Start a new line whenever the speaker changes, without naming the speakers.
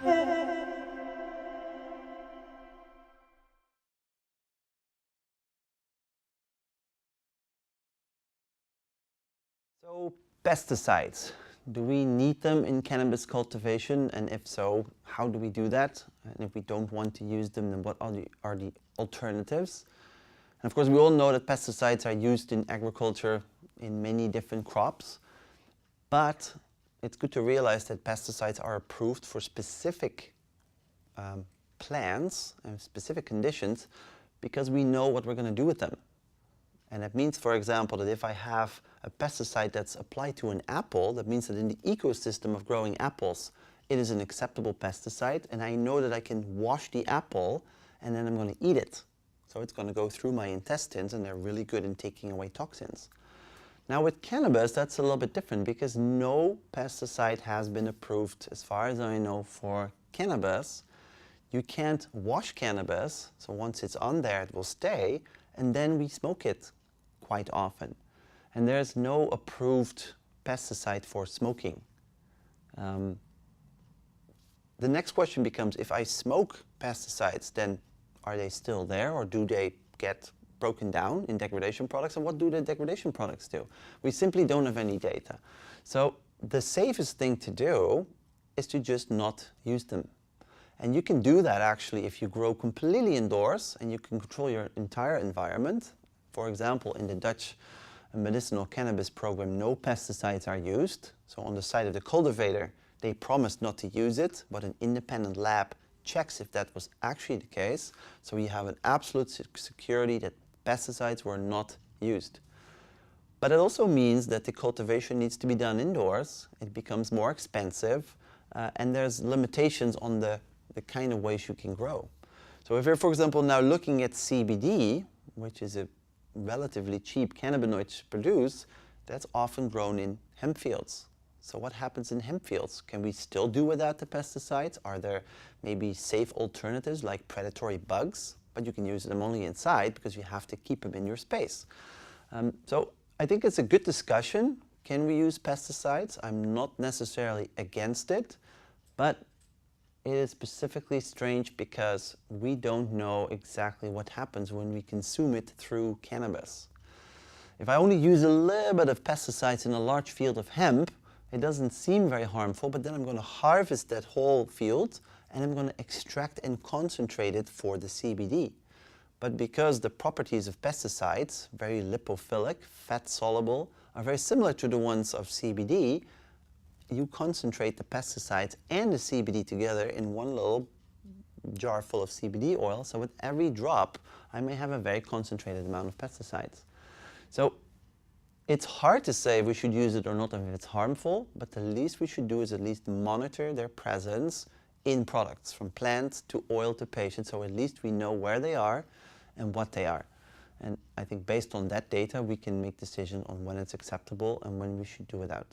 So, pesticides. Do we need them in cannabis cultivation? And if so, how do we do that? And if we don't want to use them, then what are the alternatives? And of course, we all know that pesticides are used in agriculture in many different crops. But it's good to realize that pesticides are approved for specific plants and specific conditions because we know what we're going to do with them. And that means, for example, that if I have a pesticide that's applied to an apple, that means that in the ecosystem of growing apples, it is an acceptable pesticide, and I know that I can wash the apple and then I'm going to eat it. So it's going to go through my intestines, and they're really good in taking away toxins. Now with cannabis, that's a little bit different because no pesticide has been approved, as far as I know, for cannabis. You can't wash cannabis, so once it's on there, it will stay, and then we smoke it quite often. And there's no approved pesticide for smoking. The next question becomes, if I smoke pesticides, then are they still there, or do they get broken down in degradation products? And what do the degradation products do? We simply don't have any data. So the safest thing to do is to just not use them. And you can do that actually if you grow completely indoors and you can control your entire environment. For example, in the Dutch medicinal cannabis program, no pesticides are used. So on the side of the cultivator, they promised not to use it, but an independent lab checks if that was actually the case. So you have an absolute security that pesticides were not used. But it also means that the cultivation needs to be done indoors. It becomes more expensive, and there's limitations on the kind of ways you can grow. So if you're, for example, now looking at CBD, which is a relatively cheap cannabinoid to produce, that's often grown in hemp fields. So what happens in hemp fields? Can we still do without the pesticides? Are there maybe safe alternatives like predatory bugs? But you can use them only inside because you have to keep them in your space. So I think it's a good discussion. Can we use pesticides? I'm not necessarily against it, but it is specifically strange because we don't know exactly what happens when we consume it through cannabis. If I only use a little bit of pesticides in a large field of hemp, it doesn't seem very harmful, but then I'm going to harvest that whole field and I'm going to extract and concentrate it for the CBD. But because the properties of pesticides, very lipophilic, fat soluble, are very similar to the ones of CBD, you concentrate the pesticides and the CBD together in one little jar full of CBD oil. So with every drop, I may have a very concentrated amount of pesticides. So it's hard to say if we should use it or not, if it's harmful, but the least we should do is at least monitor their presence in products, from plant to oil to patient, so at least we know where they are and what they are. And I think based on that data, we can make decisions on when it's acceptable and when we should do without.